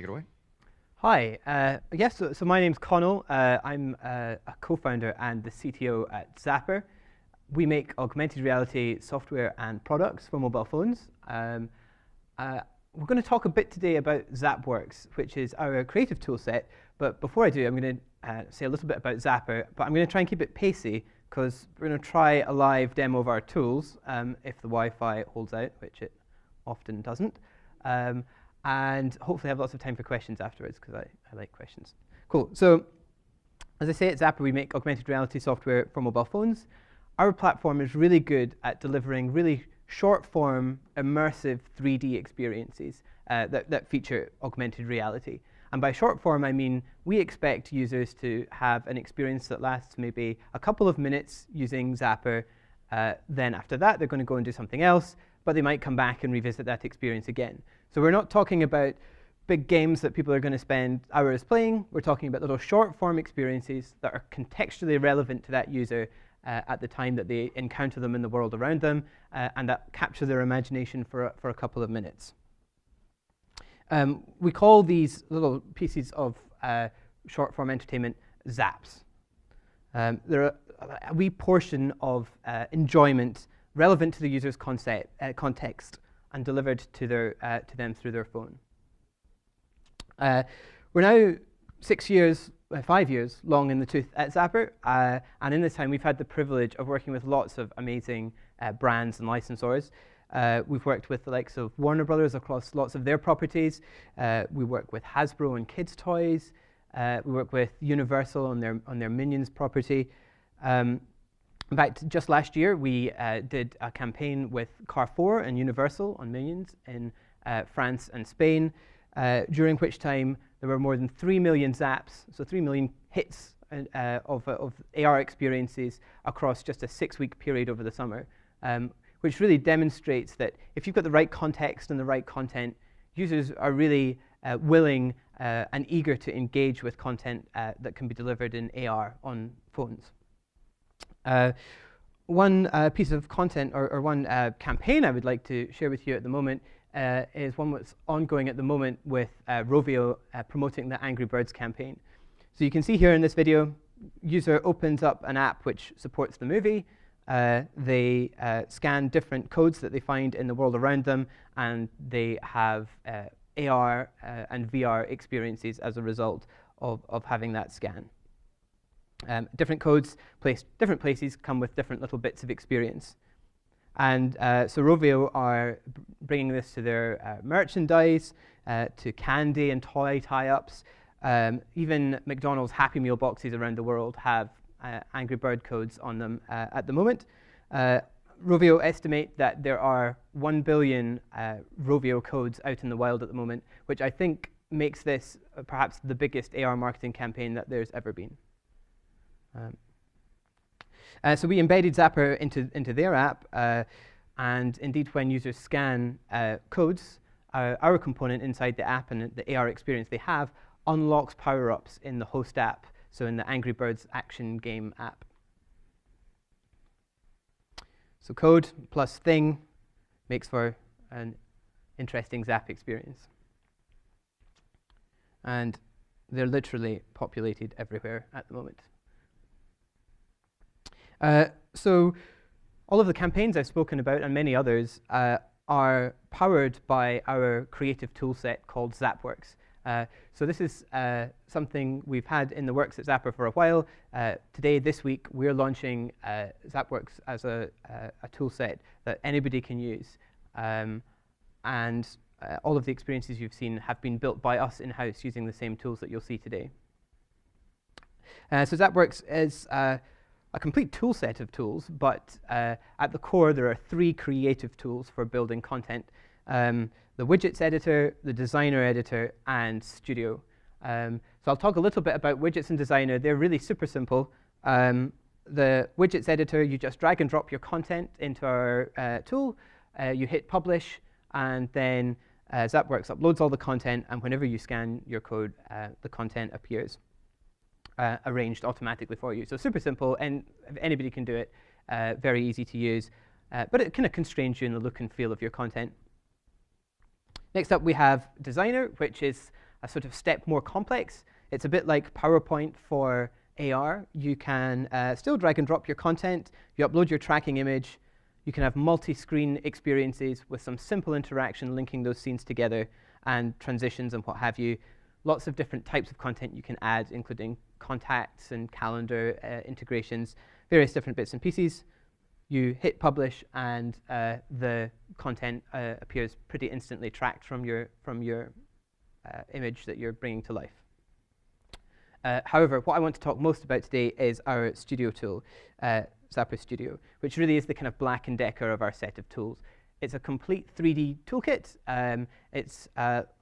it away. Hi, yes, so my name's Connell. I'm a co-founder and the CTO at Zappar. We make augmented reality software and products for mobile phones. We're going to talk a bit today about ZapWorks, which is our creative toolset. But before I do, I'm going to say a little bit about Zappar, but I'm going to try and keep it pacey, because we're going to try a live demo of our tools, if the Wi-Fi holds out, which it often doesn't. And hopefully have lots of time for questions afterwards, because I like questions. Cool. So as I say, at Zappar, we make augmented reality software for mobile phones. Our platform is really good at delivering really short-form, immersive 3D experiences that feature augmented reality. And by short form, I mean we expect users to have an experience that lasts maybe a couple of minutes using Zappar. Then after that, they're going to go and do something else, but they might come back and revisit that experience again. So we're not talking about big games that people are going to spend hours playing. We're talking about little short-form experiences that are contextually relevant to that user at the time that they encounter them in the world around them, and that capture their imagination for a couple of minutes. We call these little pieces of short-form entertainment zaps. They're a wee portion of enjoyment relevant to the user's context and delivered to them through their phone. We're now 5 years long in the tooth at Zappar, and in this time we've had the privilege of working with lots of amazing brands and licensors. We've worked with the likes of Warner Brothers across lots of their properties. We work with Hasbro and kids' toys. We work with Universal on their Minions property. In fact, just last year we did a campaign with Carrefour and Universal on Minions in France and Spain, during which time there were more than 3 million zaps, so 3 million hits of AR experiences across just a 6-week period over the summer. Which really demonstrates that if you've got the right context and the right content, users are really willing and eager to engage with content that can be delivered in AR on phones. One piece of content or one campaign I would like to share with you at the moment is one that's ongoing at the moment with Rovio promoting the Angry Birds campaign. So you can see here in this video, user opens up an app which supports the movie. They scan different codes that they find in the world around them, and they have AR and VR experiences as a result of having that scan. Different codes placed different places come with different little bits of experience. And so Rovio are bringing this to their merchandise, to candy and toy tie-ups. Even McDonald's Happy Meal boxes around the world have Angry Bird codes on them at the moment. Rovio estimate that there are 1 billion Rovio codes out in the wild at the moment, which I think makes this perhaps the biggest AR marketing campaign that there's ever been. So we embedded Zappar into their app, and indeed when users scan codes, our component inside the app and the AR experience they have unlocks power-ups in the host app, so in the Angry Birds action game app. So code plus thing makes for an interesting Zap experience. And they're literally populated everywhere at the moment. So all of the campaigns I've spoken about and many others are powered by our creative toolset called ZapWorks. So this is something we've had in the works at Zappar for a while. Today, this week, we're launching ZapWorks as a toolset that anybody can use. And all of the experiences you've seen have been built by us in-house using the same tools that you'll see today. So ZapWorks is a complete tool set of tools, but at the core, there are 3 creative tools for building content. The widgets editor, the designer editor, and studio. So I'll talk a little bit about widgets and designer. They're really super simple. The widgets editor, you just drag and drop your content into our tool. You hit publish, and then ZapWorks uploads all the content, and whenever you scan your code, the content appears arranged automatically for you. So super simple, and anybody can do it. Very easy to use, but it kind of constrains you in the look and feel of your content. Next up, we have Designer, which is a sort of step more complex. It's a bit like PowerPoint for AR. You can still drag and drop your content. You upload your tracking image. You can have multi-screen experiences with some simple interaction linking those scenes together and transitions and what have you. Lots of different types of content you can add, including contacts and calendar integrations, various different bits and pieces. You hit publish, and the content appears pretty instantly tracked from your image that you're bringing to life. However, what I want to talk most about today is our studio tool, Zappar Studio, which really is the kind of Black & Decker of our set of tools. It's a complete 3D toolkit. It's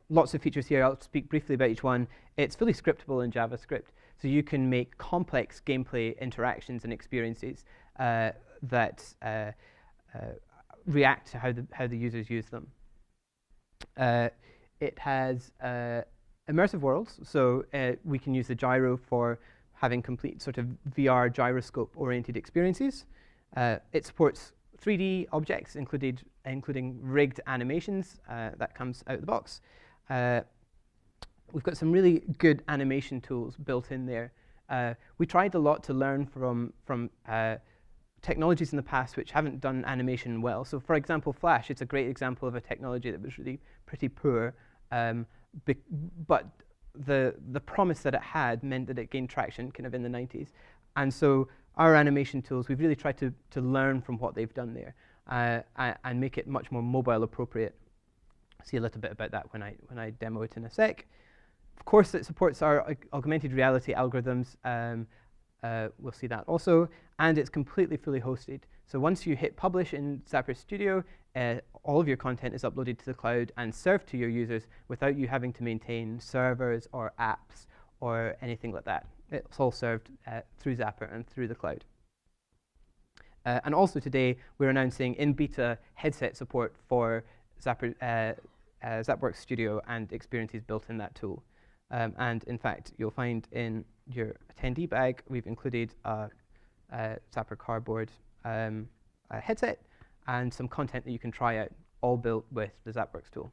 lots of features here. I'll speak briefly about each one. It's fully scriptable in JavaScript, so you can make complex gameplay interactions and experiences that react to how the users use them. It has immersive worlds, so we can use the gyro for having complete sort of VR gyroscope-oriented experiences. It supports 3D objects, including rigged animations. That comes out of the box. We've got some really good animation tools built in there. We tried a lot to learn from technologies in the past which haven't done animation well. So for example, Flash, it's a great example of a technology that was really pretty poor, but the promise that it had meant that it gained traction kind of in the 90s. And so our animation tools, we've really tried to learn from what they've done there and make it much more mobile appropriate. I'll see a little bit about that when I demo it in a sec. Of course, it supports our augmented reality algorithms. We'll see that also. And it's completely fully hosted. So once you hit publish in Zappar Studio, all of your content is uploaded to the cloud and served to your users without you having to maintain servers or apps or anything like that. It's all served through Zappar and through the cloud. And also today, we're announcing in beta headset support for ZapWorks Studio and experiences built in that tool. And in fact, you'll find in your attendee bag, we've included a Zappar cardboard headset and some content that you can try out, all built with the ZapWorks tool.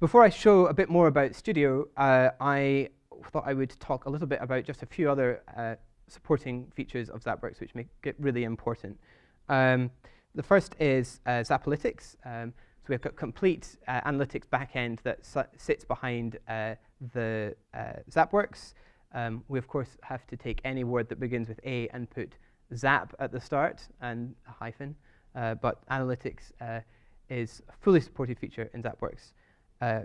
Before I show a bit more about Studio, I thought I would talk a little bit about just a few other supporting features of ZapWorks which make it really important. The first is Zapalytics. So we've got complete analytics backend that sits behind the ZapWorks. We, of course, have to take any word that begins with A and put Zap at the start and a hyphen. But analytics is a fully supported feature in ZapWorks.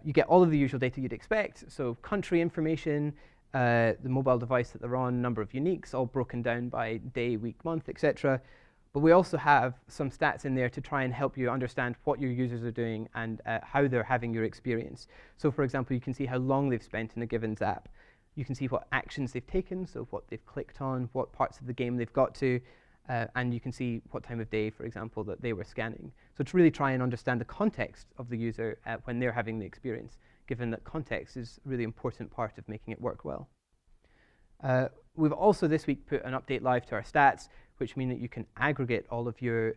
You get all of the usual data you'd expect. So country information, the mobile device that they're on, number of uniques, all broken down by day, week, month, etc. But we also have some stats in there to try and help you understand what your users are doing and how they're having your experience. So for example, you can see how long they've spent in a given Zap. You can see what actions they've taken, so what they've clicked on, what parts of the game they've got to, and you can see what time of day, for example, that they were scanning. So to really try and understand the context of the user when they're having the experience, given that context is a really important part of making it work well. We've also this week put an update live to our stats, which mean that you can aggregate all of your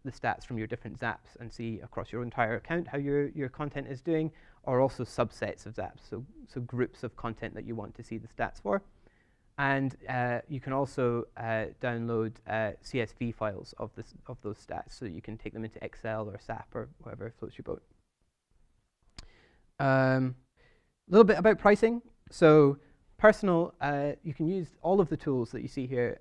the stats from your different Zaps and see across your entire account how your content is doing, or also subsets of Zaps, so groups of content that you want to see the stats for. And you can also download CSV files of those stats, so that you can take them into Excel or SAP or whatever floats your boat. A little bit about pricing. So personal, you can use all of the tools that you see here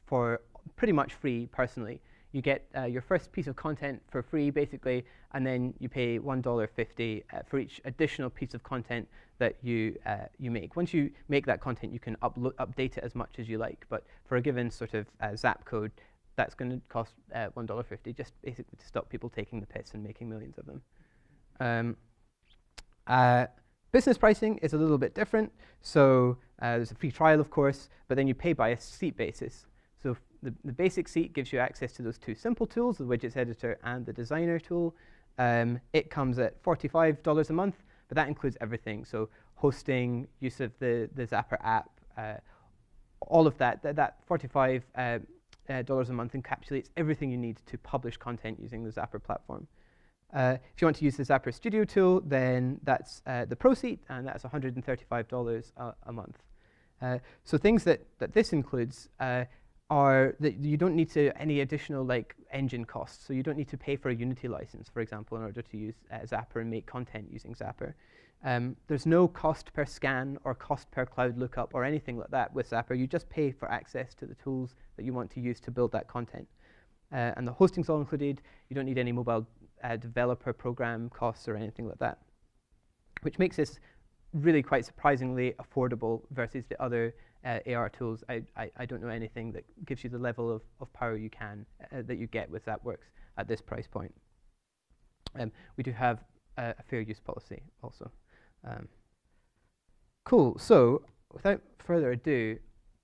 for pretty much free personally. You get your first piece of content for free, basically, and then you pay $1.50 for each additional piece of content that you make. Once you make that content, you can update it as much as you like. But for a given sort of Zap code, that's going to cost $1.50, just basically to stop people taking the piss and making millions of them. Business pricing is a little bit different. So there's a free trial, of course, but then you pay by a seat basis. So the basic seat gives you access to those two simple tools, the widgets editor and the designer tool. It comes at $45 a month, but that includes everything. So hosting, use of the Zappar app, all of that. That $45 a month encapsulates everything you need to publish content using the Zappar platform. If you want to use the Zappar Studio tool, then that's the Pro seat, and that's $135 a month. So things that this includes are that you don't need any additional engine costs. So you don't need to pay for a Unity license, for example, in order to use Zappar and make content using Zappar. There's no cost per scan or cost per cloud lookup or anything like that with Zappar. You just pay for access to the tools that you want to use to build that content. And the hosting's all included. You don't need any mobile developer program costs or anything like that, which makes this really quite surprisingly affordable versus the other AR tools. I don't know anything that gives you the level of power you can that you get with ZapWorks at this price point. We do have a fair use policy also. Cool. So without further ado,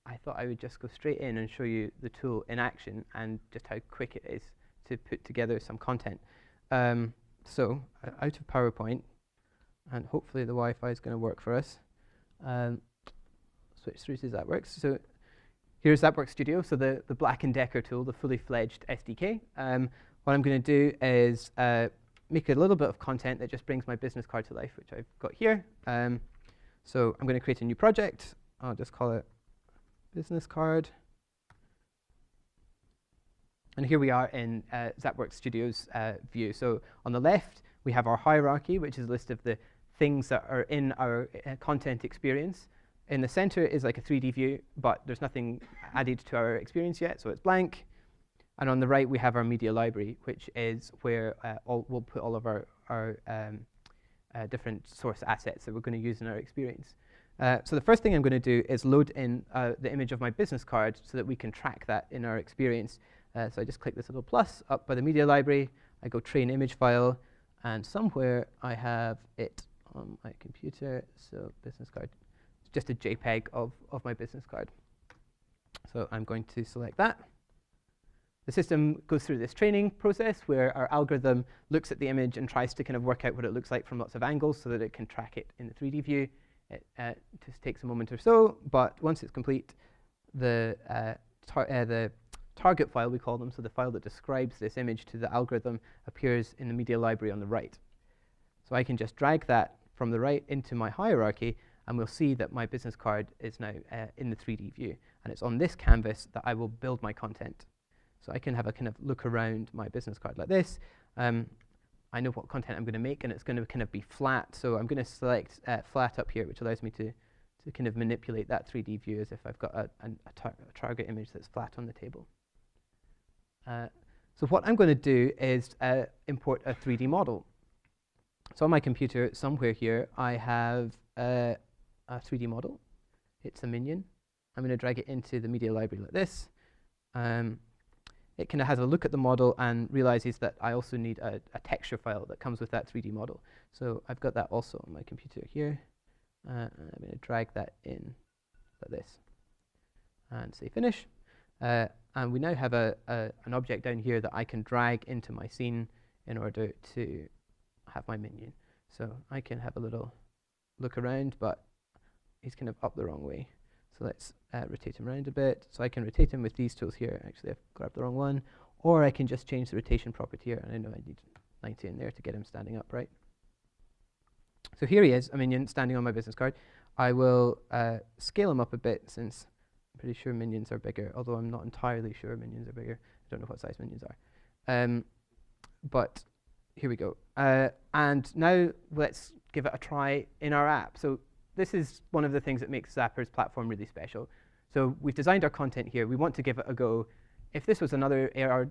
I thought I would just go straight in and show you the tool in action and just how quick it is to put together some content. So out of PowerPoint, and hopefully the Wi-Fi is going to work for us. Switch through to ZapWorks. So here's ZapWorks Studio, so the Black & Decker tool, the fully fledged SDK. What I'm going to do is make a little bit of content that just brings my business card to life, which I've got here. So I'm going to create a new project. I'll just call it business card. And here we are in ZapWorks Studio's view. So on the left, we have our hierarchy, which is a list of the things that are in our content experience. In the center is like a 3D view, but there's nothing added to our experience yet, so it's blank. And on the right, we have our media library, which is where we'll put all of our different source assets that we're going to use in our experience. So the first thing I'm going to do is load in the image of my business card so that we can track that in our experience. So I just click this little plus up by the media library. I go train image file, and somewhere I have it on my computer. So business card. It's just a JPEG of my business card. So I'm going to select that. The system goes through this training process where our algorithm looks at the image and tries to kind of work out what it looks like from lots of angles so that it can track it in the 3D view. It just takes a moment or so, but once it's complete, the target file, we call them, so the file that describes this image to the algorithm, appears in the media library on the right. So I can just drag that from the right into my hierarchy, and we'll see that my business card is now in the 3D view. And it's on this canvas that I will build my content. So I can have a kind of look around my business card like this. I know what content I'm going to make, and it's going to kind of be flat. So I'm going to select flat up here, which allows me to kind of manipulate that 3D view as if I've got a target image that's flat on the table. So what I'm going to do is import a 3D model. So on my computer, somewhere here, I have a 3D model. It's a minion. I'm going to drag it into the media library like this. It kind of has a look at the model and realizes that I also need a texture file that comes with that 3D model. So I've got that also on my computer here. And I'm going to drag that in like this and say finish. And we now have an object down here that I can drag into my scene in order to have my minion. So I can have a little look around, but he's kind of up the wrong way. So let's rotate him around a bit. So I can rotate him with these tools here. Actually, I've grabbed the wrong one. Or I can just change the rotation property here. And I know I need 90 in there to get him standing up, right? So here he is, a minion standing on my business card. I will scale him up a bit since I'm pretty sure minions are bigger, although I'm not entirely sure minions are bigger. I don't know what size minions are. But here we go. And now let's give it a try in our app. So this is one of the things that makes Zappar's platform really special. So we've designed our content here. We want to give it a go. If this was another AR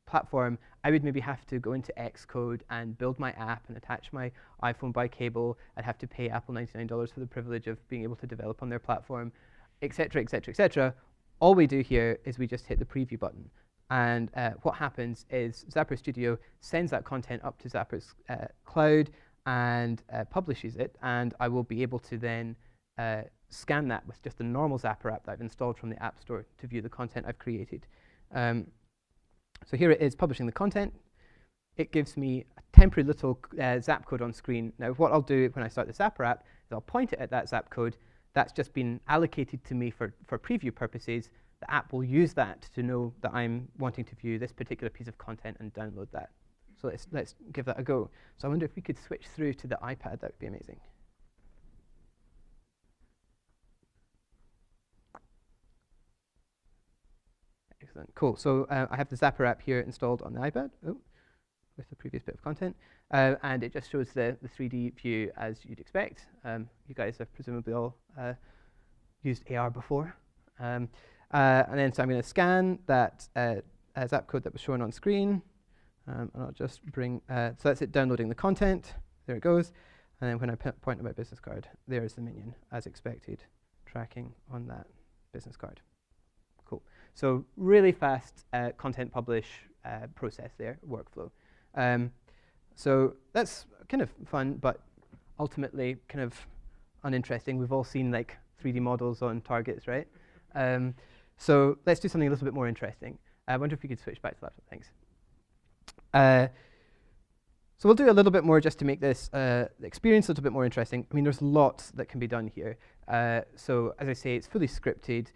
platform, I would maybe have to go into Xcode and build my app and attach my iPhone by cable. I'd have to pay Apple $99 for the privilege of being able to develop on their platform, et cetera, et cetera, et cetera. All we do here is we just hit the preview button. And what happens is Zappar Studio sends that content up to Zappar's cloud and publishes it. And I will be able to then scan that with just the normal Zappar app that I've installed from the App Store to view the content I've created. So here it is publishing the content. It gives me a temporary little Zap code on screen. Now what I'll do when I start the Zappar app is I'll point it at that Zap code. That's just been allocated to me for preview purposes. The app will use that to know that I'm wanting to view this particular piece of content and download that. So let's give that a go. So I wonder if we could switch through to the iPad. That would be amazing. Excellent. Cool. So I have the Zappar app here installed on the iPad. Oh, with the previous bit of content. And it just shows the 3D view as you'd expect. You guys have presumably all used AR before. And then so I'm going to scan that Zap code that was shown on screen. And I'll just bring, so that's it downloading the content. There it goes. And then when I point to my business card, there's the minion, as expected, tracking on that business card. Cool. So really fast content publish process there, workflow. So that's kind of fun, but ultimately kind of uninteresting. We've all seen like 3D models on targets, right? So let's do something a little bit more interesting. I wonder if we could switch back to laptop. Thanks. So we'll do a little bit more just to make this experience a little bit more interesting. I mean, there's lots that can be done here. So as I say, it's fully scripted.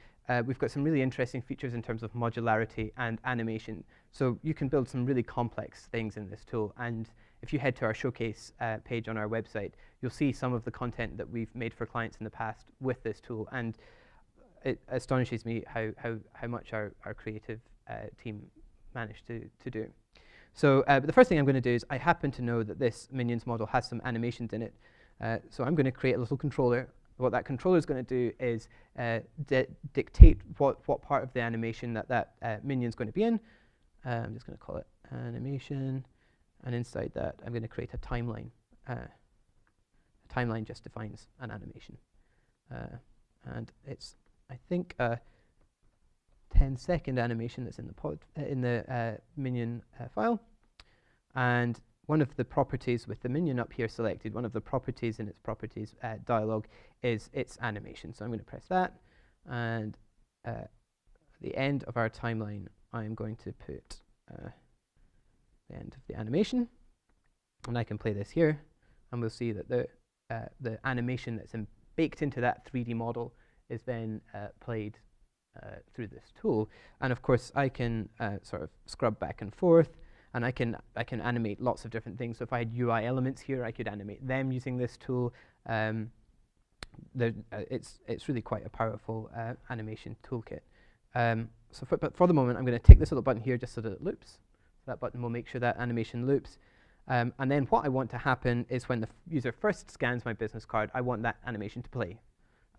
We've got some really interesting features in terms of modularity and animation. So you can build some really complex things in this tool. And if you head to our showcase page on our website, you'll see some of the content that we've made for clients in the past with this tool. And it astonishes me how much our creative team managed to do. So the first thing I'm going to do is I happen to know that this Minions model has some animations in it. So I'm going to create a little controller. What that controller is going to do is dictate what part of the animation that Minion is going to be in. I'm just going to call it animation. And inside that, I'm going to create a timeline. A timeline just defines an animation. And it's, I think, a 10-second animation that's in the Minion file. And one of the properties with the Minion up here selected, one of the properties in its properties dialog is its animation. So I'm going to press that. And at the end of our timeline, I'm going to put the end of the animation. And I can play this here. And we'll see that the animation that's baked into that 3D model is then played through this tool. And of course, I can sort of scrub back and forth. And I can animate lots of different things. So if I had UI elements here, I could animate them using this tool. It's really quite a powerful animation toolkit. But for the moment, I'm going to take this little button here just so that it loops. So that button will make sure that animation loops. And then what I want to happen is when the user first scans my business card, I want that animation to play.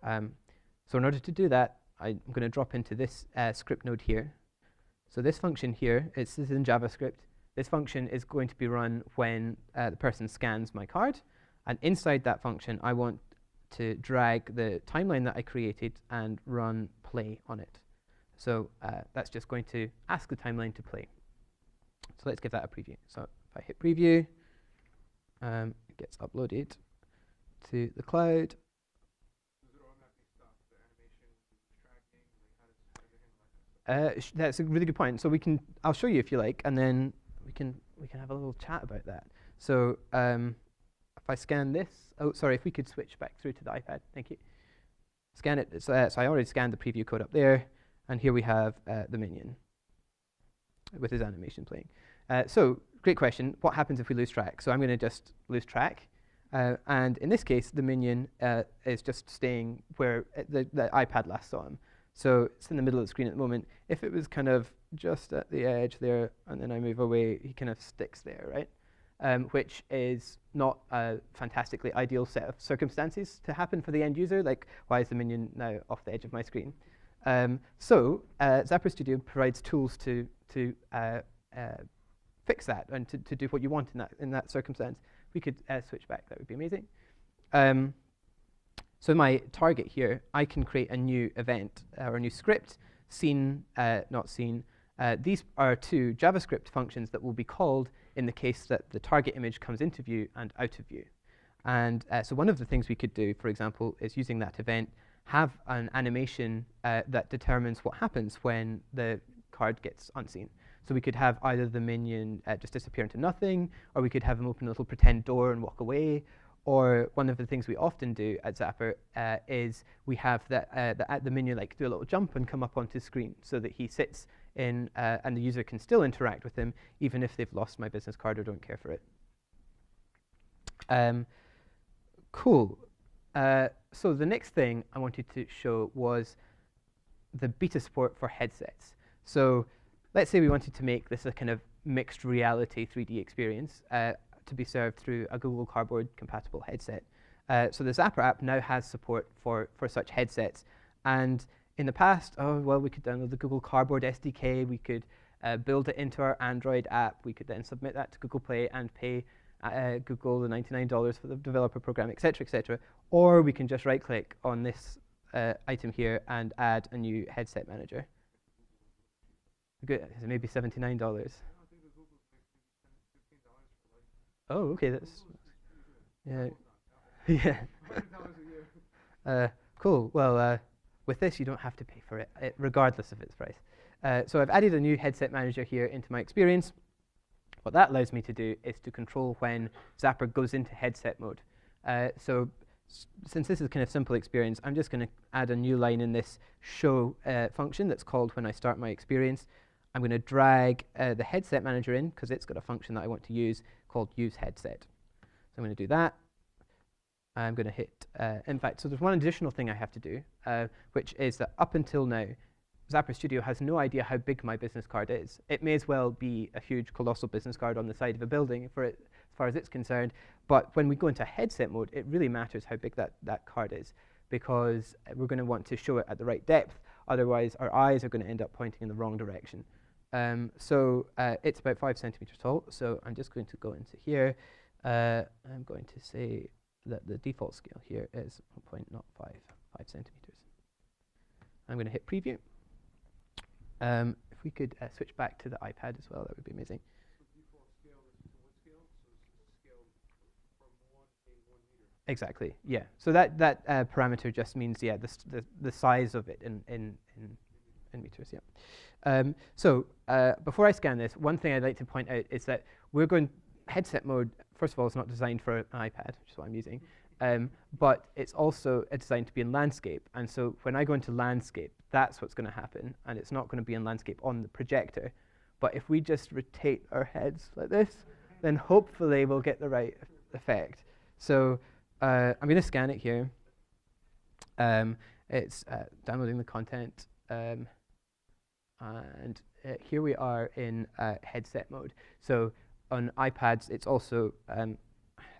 So in order to do that, I'm going to drop into this script node here. So this function here, this is in JavaScript. This function is going to be run when the person scans my card. And inside that function, I want to drag the timeline that I created and run play on it. So that's just going to ask the timeline to play. So let's give that a preview. So if I hit preview, it gets uploaded to the cloud. That's a really good point. So I'll show you if you like, and then we can have a little chat about that. So if I scan this, if we could switch back through to the iPad, thank you. Scan it. So I already scanned the preview code up there, and here we have the Minion with his animation playing. So great question. What happens if we lose track? So I'm going to just lose track. And in this case, the Minion is just staying where the iPad last saw him. So it's in the middle of the screen at the moment. If it was kind of just at the edge there, and then I move away, he kind of sticks there, right? Which is not a fantastically ideal set of circumstances to happen for the end user. Like, why is the Minion now off the edge of my screen? So Zappar Studio provides tools to fix that and to do what you want in that circumstance. If we could switch back, that would be amazing. So my target here, I can create a new event or a new script, seen, not seen. These are two JavaScript functions that will be called in the case that the target image comes into view and out of view. And so one of the things we could do, for example, is using that event, have an animation that determines what happens when the card gets unseen. So we could have either the Minion just disappear into nothing, or we could have him open a little pretend door and walk away. Or one of the things we often do at Zappar is we have the Minion like do a little jump and come up onto screen so that he sits and the user can still interact with them even if they've lost my business card or don't care for it. Cool. So the next thing I wanted to show was the beta support for headsets. So let's say we wanted to make this a kind of mixed reality 3D experience to be served through a Google Cardboard compatible headset. So the Zappar app now has support for such headsets. And in the past, we could download the Google Cardboard SDK, we could build it into our Android app, we could then submit that to Google Play and pay Google the $99 for the developer program, et cetera, or we can just right-click on this item here and add a new headset manager. Good, maybe $79. Oh, okay, that's yeah. Cool. Well, with this, you don't have to pay for it, regardless of its price. So I've added a new headset manager here into my experience. What that allows me to do is to control when Zappar goes into headset mode. So since this is kind of simple experience, I'm just going to add a new line in this show function that's called when I start my experience. I'm going to drag the headset manager in because it's got a function that I want to use called use headset. So I'm going to do that. I'm going to hit, in fact, so there's one additional thing I have to do, which is that up until now, Zappar Studio has no idea how big my business card is. It may as well be a huge, colossal business card on the side of a building for it, as far as it's concerned. But when we go into headset mode, it really matters how big that card is, because we're going to want to show it at the right depth. Otherwise, our eyes are going to end up pointing in the wrong direction. So it's about 5 centimeters tall. So I'm just going to go into here. I'm going to say that the default scale here is 1.05 centimeters. I'm going to hit preview. If we could switch back to the iPad as well, that would be amazing. So default scale is to what scale? So it's scaled from 1 meter. Exactly. Yeah. So that parameter just means the size of it in meters. Yeah. So before I scan this, one thing I'd like to point out is that we're going headset mode. First of all, it's not designed for an iPad, which is what I'm using. But it's also designed to be in landscape. And so when I go into landscape, that's what's going to happen. And it's not going to be in landscape on the projector. But if we just rotate our heads like this, then hopefully we'll get the right effect. So I'm going to scan it here. It's downloading the content. And here we are in headset mode. So on iPads, it's also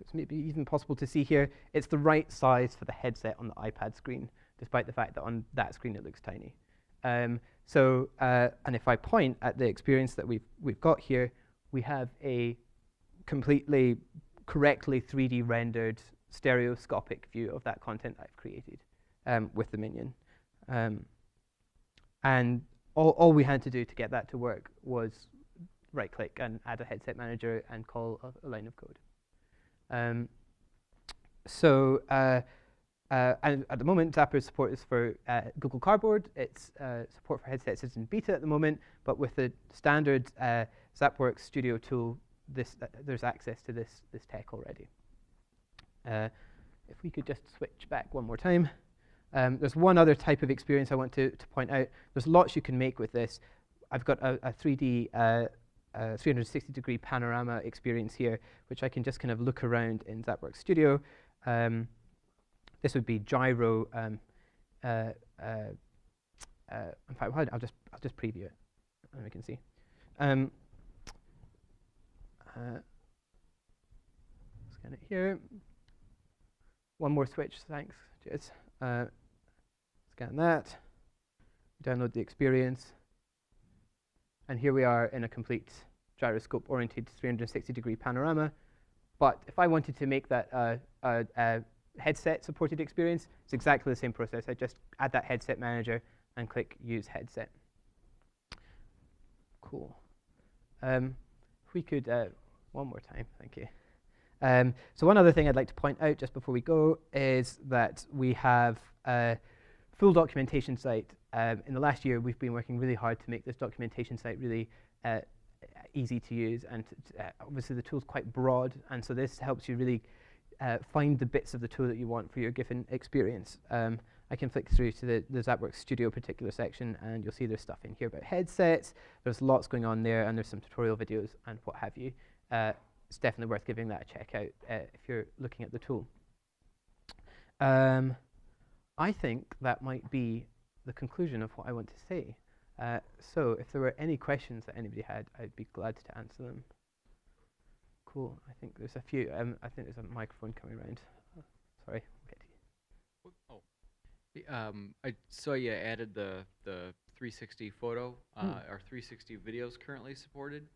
it's maybe even possible to see here, it's the right size for the headset on the iPad screen, despite the fact that on that screen it looks tiny. And if I point at the experience that we've got here, we have a completely correctly 3D rendered stereoscopic view of that content I've created with the minion. And all we had to do to get that to work was right-click and add a headset manager and call a line of code. And at the moment, Zappar's support is for Google Cardboard. Its support for headsets is in beta at the moment, but with the standard ZapWorks Studio tool, there's access to this tech already. If we could just switch back one more time. There's one other type of experience I want to point out. There's lots you can make with this. I've got a 3D 360-degree panorama experience here, which I can just kind of look around in ZapWorks Studio. This would be gyro. In fact, I'll just preview it, and we can see. Scan it here. One more switch, thanks. Cheers. Scan that. Download the experience. And here we are in a complete gyroscope-oriented 360-degree panorama. But if I wanted to make that a headset-supported experience, it's exactly the same process. I just add that headset manager and click Use Headset. Cool. If we could, one more time, thank you. So one other thing I'd like to point out just before we go is that we have a full documentation site. In the last year, we've been working really hard to make this documentation site really easy to use, and obviously the tool's quite broad, and so this helps you really find the bits of the tool that you want for your given experience. I can flick through to the ZapWorks Studio particular section, and you'll see there's stuff in here about headsets. There's lots going on there, and there's some tutorial videos and what have you. It's definitely worth giving that a check out if you're looking at the tool. I think that might be the conclusion of what I want to say. So if there were any questions that anybody had, I'd be glad to answer them. Cool. I think there's a few. I think there's a microphone coming around. Sorry. We'll get to you. I saw you added the 360 photo. Are 360 videos currently supported?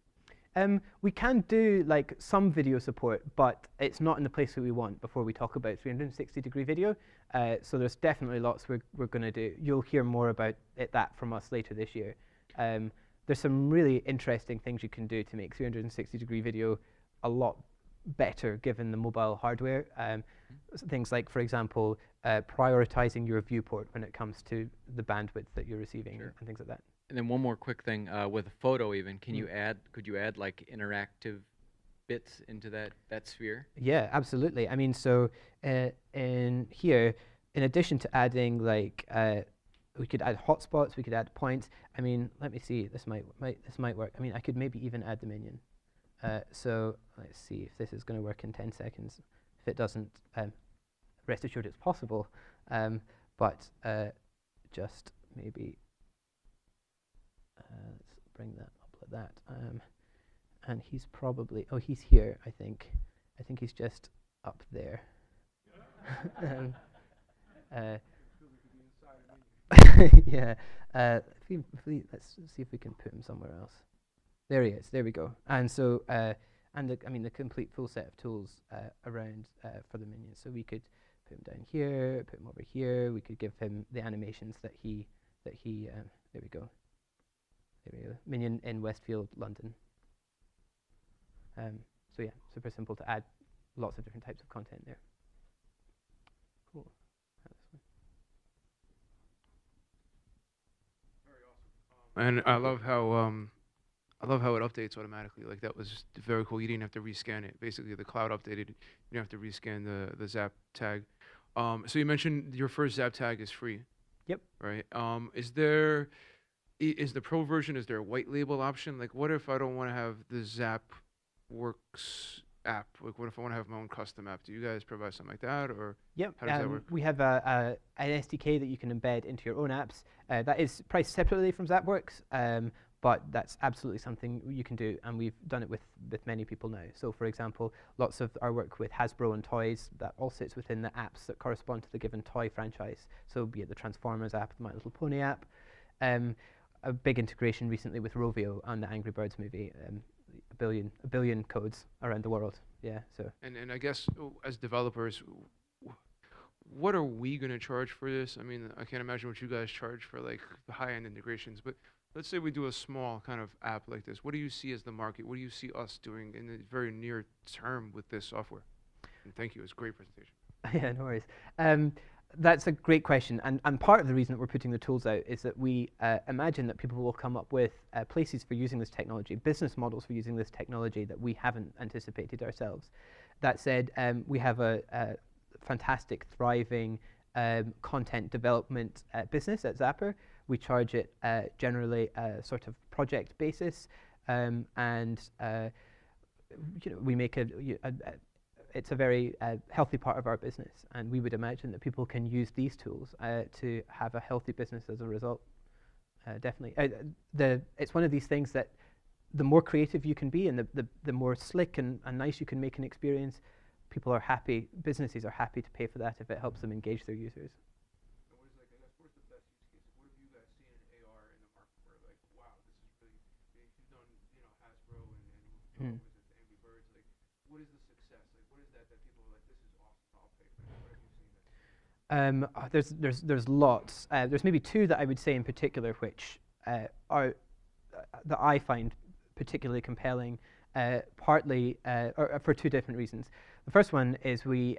We can do like some video support, but it's not in the place that we want before we talk about 360-degree video. So there's definitely lots we're going to do. You'll hear more about that from us later this year. There's some really interesting things you can do to make 360-degree video a lot better given the mobile hardware. Things like, for example, prioritizing your viewport when it comes to the bandwidth that you're receiving and things like that. And then one more quick thing with a photo, even could you add like interactive bits into that sphere? Yeah, absolutely. I mean, so in here, in addition to adding like we could add hotspots, we could add points. I mean, let me see. This might work. I mean, I could maybe even add the minion. So let's see if this is going to work in 10 seconds. If it doesn't, rest assured it's possible. But just maybe. Let's bring that up like that. And he's probably, oh, he's here, I think. I think he's just up there. Yeah. Let's see if we can put him somewhere else. There he is. There we go. And so, I mean, the complete full set of tools around for the minions. So we could put him down here, put him over here. We could give him the animations that he. There we go. There we go. Minion in Westfield, London. So yeah, super simple to add lots of different types of content there. Cool. Very awesome. And I love how it updates automatically. Like that was just very cool. You didn't have to rescan it. Basically, the cloud updated. You didn't have to rescan the Zap tag. So you mentioned your first Zap tag is free. Yep. Right. Is the pro version, is there a white label option? Like, what if I don't want to have the ZapWorks app? Like, what if I want to have my own custom app? Do you guys provide something like that, or Yep. how does that work? We have an SDK that you can embed into your own apps. That is priced separately from ZapWorks, but that's absolutely something you can do, and we've done it with many people now. So, for example, lots of our work with Hasbro and toys, that all sits within the apps that correspond to the given toy franchise. So, be it the Transformers app, the My Little Pony app. A big integration recently with Rovio on the Angry Birds movie. A billion codes around the world. Yeah. So. And I guess as developers, what are we going to charge for this? I mean, I can't imagine what you guys charge for like the high-end integrations, but let's say we do a small kind of app like this. What do you see as the market? What do you see us doing in the very near term with this software? And thank you. It was a great presentation. Yeah, no worries. That's a great question, and part of the reason that we're putting the tools out is that we imagine that people will come up with places for using this technology, business models for using this technology that we haven't anticipated ourselves. That said, we have a fantastic, thriving content development business at Zappar. We charge it generally a sort of project basis, and we make it's a very healthy part of our business, and we would imagine that people can use these tools to have a healthy business as a result. Definitely. It's one of these things that the more creative you can be and the more slick and nice you can make an experience, people are happy, businesses are happy to pay for that if it helps them engage their users. And what is like, I guess, where's the best use case? What have you guys seen in AR in the market where like, wow, this is really, you've done, Hasbro and with the Angry Birds, like, what is the success? Like, what is that people are like, this is awesome, I'll pay for that? What have you seen? There's lots. There's maybe two that I would say in particular which are that I find particularly compelling, partly or for two different reasons. The first one is we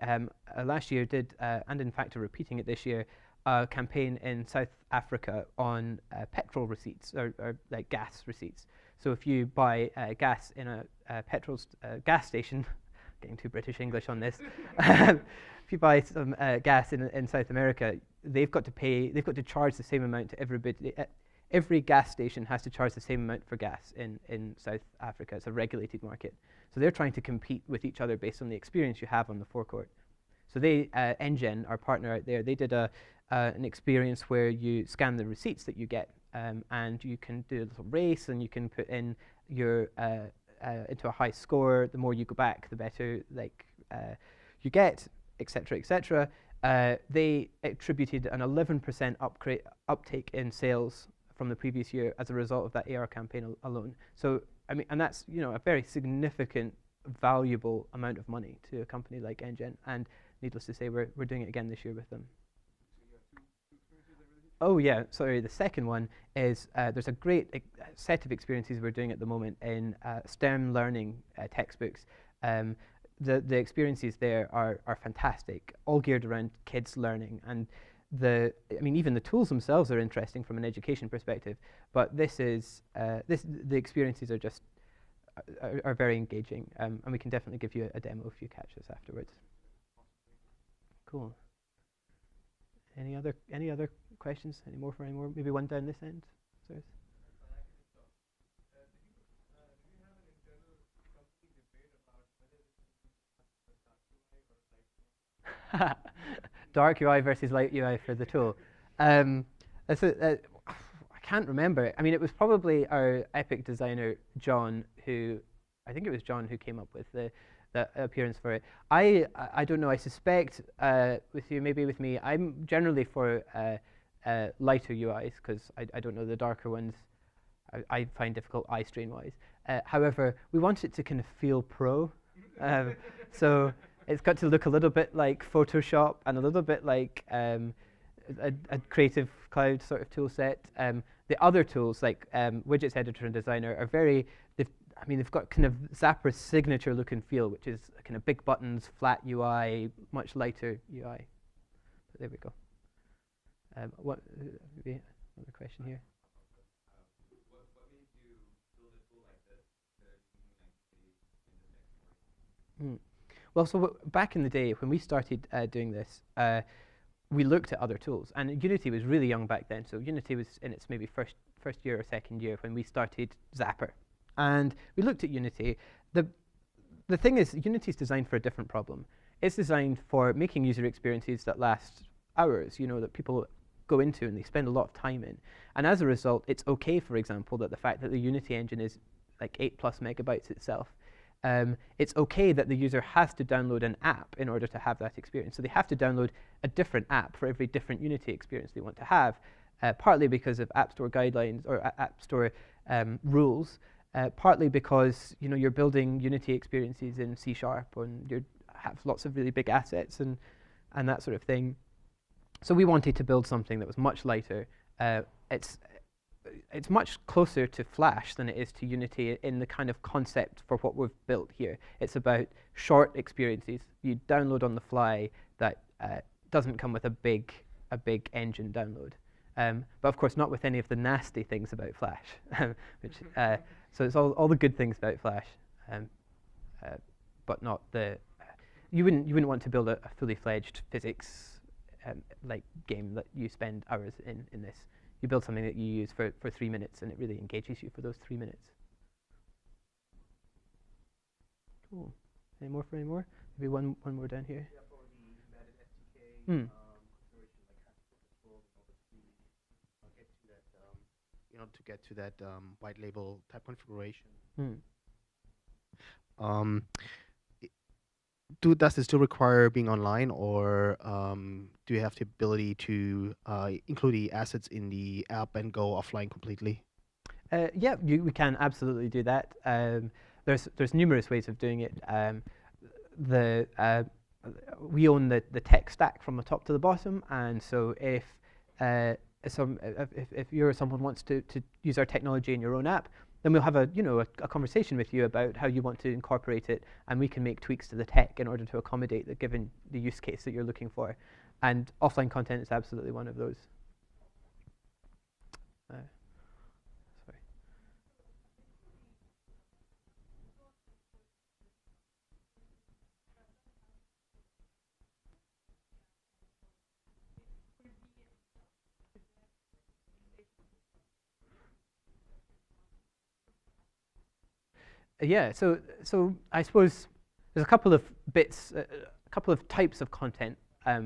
last year did, and in fact are repeating it this year, a campaign in South Africa on petrol receipts or like gas receipts. So if you buy gas in a petrol gas station, getting too British English on this. If you buy some gas in South America, they've got to charge the same amount to everybody. Every gas station has to charge the same amount for gas in South Africa. It's a regulated market. So they're trying to compete with each other based on the experience you have on the forecourt. So they, Engen, our partner out there, they did an experience where you scan the receipts that you get, and you can do a little race, and you can put in your into a high score. The more you go back, the better you get, etc., etc. They attributed an 11% uptake in sales from the previous year as a result of that AR campaign alone. So I mean, and that's a very significant, valuable amount of money to a company like Engen. And needless to say, we're doing it again this year with them. Oh yeah, sorry. The second one is there's a great set of experiences we're doing at the moment in STEM learning textbooks. The experiences there are fantastic, all geared around kids learning, and I mean even the tools themselves are interesting from an education perspective. But the experiences are just are very engaging, and we can definitely give you a demo if you catch us afterwards. Cool. Any other questions? Any more? Maybe one down this end. Sorry. Dark UI versus light UI for the tool. I can't remember. I mean, it was probably our epic designer, John, I think it was John who came up with the appearance for it. I don't know. I suspect with you, maybe with me, I'm generally for lighter UIs because I don't know, the darker ones I find difficult eye strain wise. However, we want it to kind of feel pro. So it's got to look a little bit like Photoshop and a little bit like a Creative Cloud sort of tool set. The other tools like Widgets Editor and Designer are they've got kind of Zappar's signature look and feel, which is kind of big buttons, flat UI, much lighter UI. But there we go. What maybe another question here? What made you build a tool like this that you can actually Well, so back in the day when we started doing this, we looked at other tools, and Unity was really young back then. So Unity was in its maybe first year or second year when we started Zappar, and we looked at Unity. The thing is, Unity is designed for a different problem. It's designed for making user experiences that last hours, that people go into and they spend a lot of time in. And as a result, it's okay, for example, that the fact that the Unity engine is like 8+ megabytes itself. It's okay that the user has to download an app in order to have that experience. So they have to download a different app for every different Unity experience they want to have, partly because of App Store guidelines or App Store rules, partly because you're building Unity experiences in C# and you have lots of really big assets and that sort of thing. So we wanted to build something that was much lighter. It's much closer to Flash than it is to Unity in the kind of concept for what we've built here. It's about short experiences you download on the fly that doesn't come with a big engine download. But of course not with any of the nasty things about Flash. So it's all the good things about Flash, but not the. You wouldn't want to build a fully fledged physics like game that you spend hours in this. You build something that you use for 3 minutes, and it really engages you for those 3 minutes. Cool. Any more? Maybe one more down here. Yeah, for the embedded SDK configuration, like to get to that white label type configuration. Does it still require being online, or do you have the ability to include the assets in the app and go offline completely? Yeah, we can absolutely do that. There's numerous ways of doing it. We own the tech stack from the top to the bottom, and so if someone wants to use our technology in your own app, then we'll have a conversation with you about how you want to incorporate it, and we can make tweaks to the tech in order to accommodate the use case that you're looking for. And offline content is absolutely one of those. Sorry. Yeah, so I suppose there's a couple of bits, a couple of types of content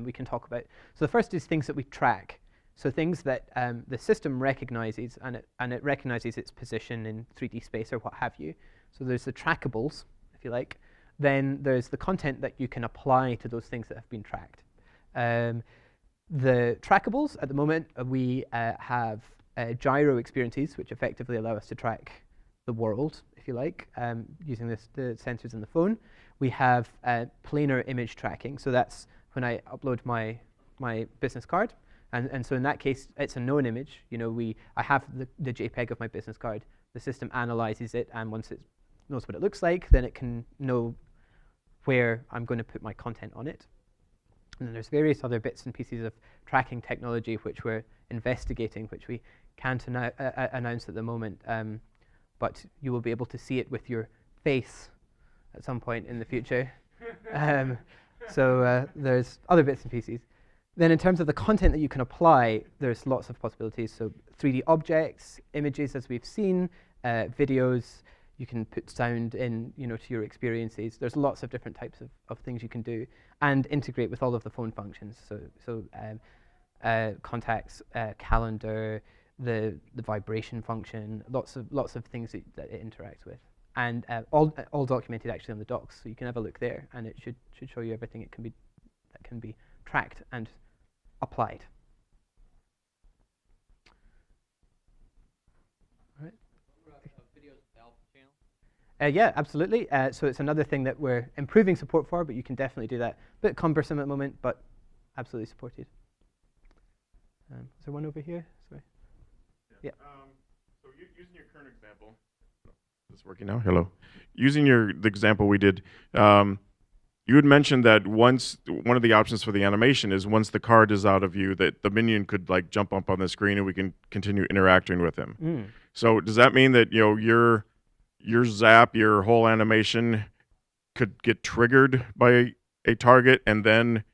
we can talk about. So the first is things that we track. So things that the system recognizes, and it recognizes its position in 3D space or what have you. So there's the trackables, if you like. Then there's the content that you can apply to those things that have been tracked. The trackables, at the moment, we have gyro experiences, which effectively allow us to track the world, if you like, using the sensors in the phone. We have planar image tracking. So that's when I upload my business card. And so in that case, it's a known image. You know, I have the JPEG of my business card. The system analyzes it, and once it knows what it looks like, then it can know where I'm going to put my content on it. And then there's various other bits and pieces of tracking technology which we're investigating, which we can't announce at the moment. But you will be able to see it with your face at some point in the future. So there's other bits and pieces. Then in terms of the content that you can apply, there's lots of possibilities. So 3D objects, images as we've seen, videos, you can put sound in, to your experiences. There's lots of different types of things you can do and integrate with all of the phone functions. So contacts, calendar, the vibration function, lots of things that it interacts with. And all documented actually on the docs, so you can have a look there, and it should show you everything that can be tracked and applied. All right. Yeah, absolutely. So it's another thing that we're improving support for, but you can definitely do that. A bit cumbersome at the moment, but absolutely supported. Is there one over here? Sorry. Yeah. So using your current example, is this working now? Hello. Using the example we did, you had mentioned that once one of the options for the animation is once the card is out of view, that the minion could like jump up on the screen and we can continue interacting with him. So does that mean that your zap, your whole animation could get triggered by a target and then,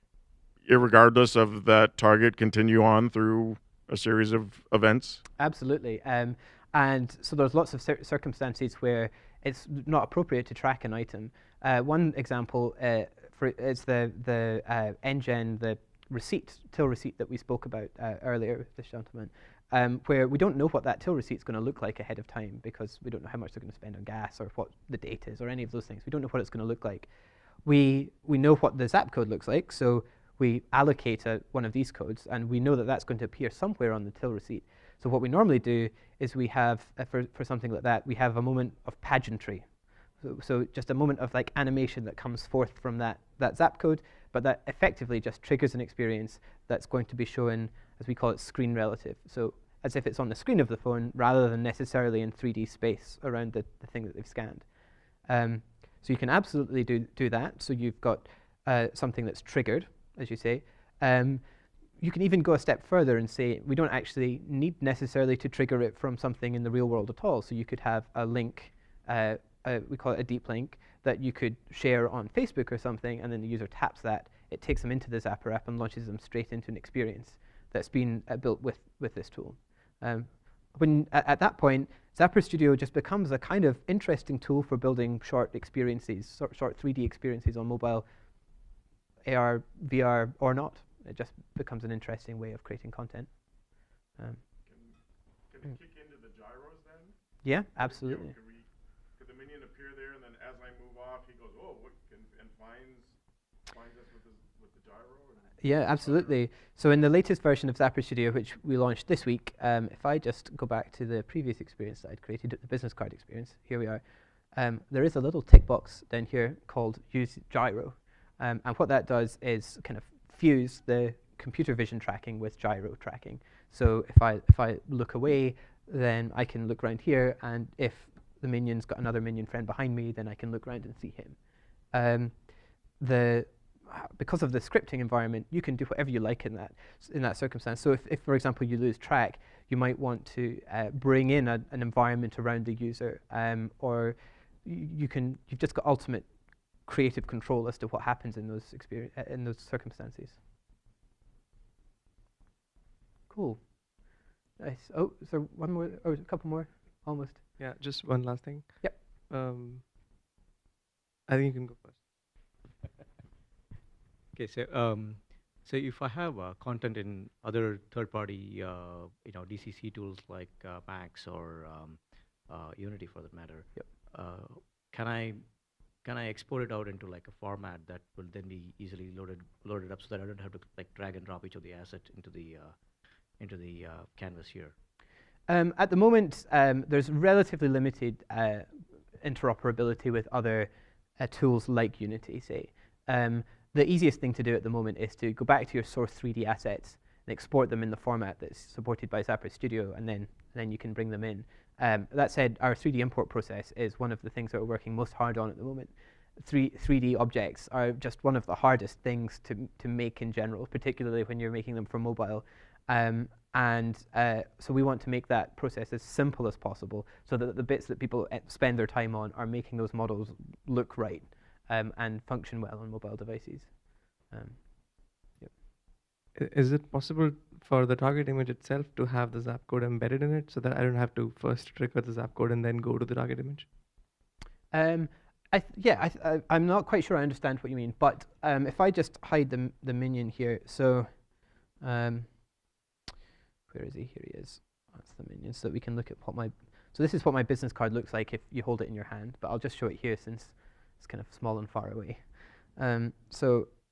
irregardless of that target, continue on through a series of events? Absolutely. And so there's lots of circumstances where it's not appropriate to track an item. One example is the NGen, the till receipt that we spoke about earlier with this gentleman, where we don't know what that till receipt is going to look like ahead of time because we don't know how much they're going to spend on gas or what the date is or any of those things. We don't know what it's going to look like. We know what the zap code looks like, so we allocate one of these codes, and we know that that's going to appear somewhere on the till receipt. So what we normally do is we have, for something like that, we have a moment of pageantry. So just a moment of like animation that comes forth from that zap code, but that effectively just triggers an experience that's going to be shown, as we call it, screen relative. So as if it's on the screen of the phone rather than necessarily in 3D space around the thing that they've scanned. So you can absolutely do that. So you've got something that's triggered, as you say. You can even go a step further and say we don't actually need necessarily to trigger it from something in the real world at all. So you could have a link, we call it a deep link, that you could share on Facebook or something, and then the user taps that. It takes them into the Zappar app and launches them straight into an experience that's been built with this tool. At that point, Zappar Studio just becomes a kind of interesting tool for building short experiences, short 3D experiences on mobile, AR, VR, or not. It just becomes an interesting way of creating content. Can we kick into the gyros then? Yeah, absolutely. Could the minion appear there, and then as I move off, he goes, oh, look, and finds us with the gyro? Yeah, absolutely. So in the latest version of Zappar Studio, which we launched this week, if I just go back to the previous experience that I'd created, the business card experience, here we are. There is a little tick box down here called Use Gyro. And what that does is kind of fuse the computer vision tracking with gyro tracking. So if I look away, then I can look around here, and if the minion's got another minion friend behind me, then I can look around and see him. Because of the scripting environment, you can do whatever you like in that circumstance. So if for example, you lose track, you might want to bring in an environment around the user, or you've just got ultimate creative control as to what happens in those circumstances. Cool. Nice. Oh, is there one more? Or a couple more? Almost. Yeah, just one last thing. Yep. I think you can go first. Okay, so if I have content in other third-party, DCC tools like Max or Unity, for that matter, Yep. Can I export it out into like a format that will then be easily loaded up, so that I don't have to like drag and drop each of the asset into the canvas here? At the moment, there's relatively limited interoperability with other tools like Unity, say. The easiest thing to do at the moment is to go back to your source 3D assets and export them in the format that's supported by Zappar Studio, and then you can bring them in. That said, our 3D import process is one of the things that we're working most hard on at the moment. 3D objects are just one of the hardest things to make in general, particularly when you're making them for mobile. So we want to make that process as simple as possible, so that the bits that people spend their time on are making those models look right and function well on mobile devices. Is it possible for the target image itself to have the Zap code embedded in it, so that I don't have to first trigger the Zap code and then go to the target image? I'm not quite sure I understand what you mean, but if I just hide the minion here, so where is he? Here he is. That's the minion, so that we can look at so this is what my business card looks like if you hold it in your hand, but I'll just show it here since it's kind of small and far away.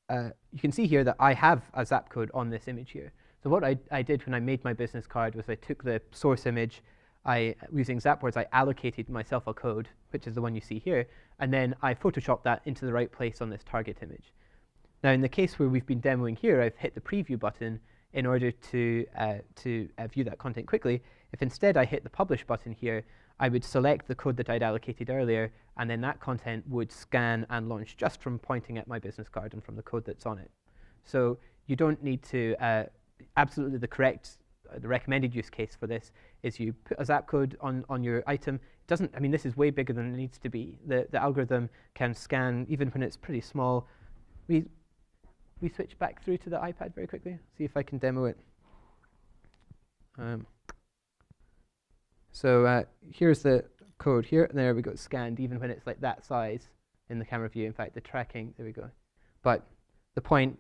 You can see here that I have a Zap code on this image here. So what I did when I made my business card was I took the source image, using ZapWorks, I allocated myself a code, which is the one you see here, and then I photoshopped that into the right place on this target image. Now, in the case where we've been demoing here, I've hit the preview button in order to view that content quickly. If instead I hit the publish button here, I would select the code that I'd allocated earlier, and then that content would scan and launch just from pointing at my business card and from the code that's on it. So you don't need to, absolutely the recommended use case for this is you put a Zap code on your item. This is way bigger than it needs to be. The algorithm can scan even when it's pretty small. We switch back through to the iPad very quickly, see if I can demo it. Here's the code here, and there we go, it's scanned even when it's like that size in the camera view. In fact, the tracking, there we go. But the point,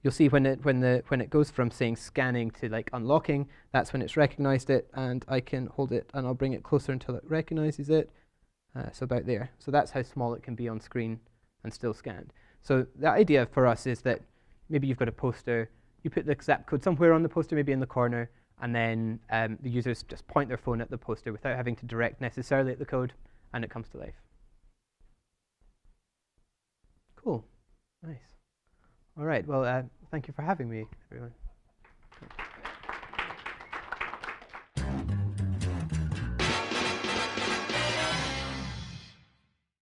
you'll see when it goes from saying scanning to like unlocking, that's when it's recognized it, and I can hold it and I'll bring it closer until it recognizes it. So about there. So that's how small it can be on screen and still scanned. So the idea for us is that maybe you've got a poster, you put the Zap code somewhere on the poster, maybe in the corner, and then the users just point their phone at the poster without having to direct necessarily at the code, and it comes to life. Cool. Nice. All right. Well, thank you for having me, everyone.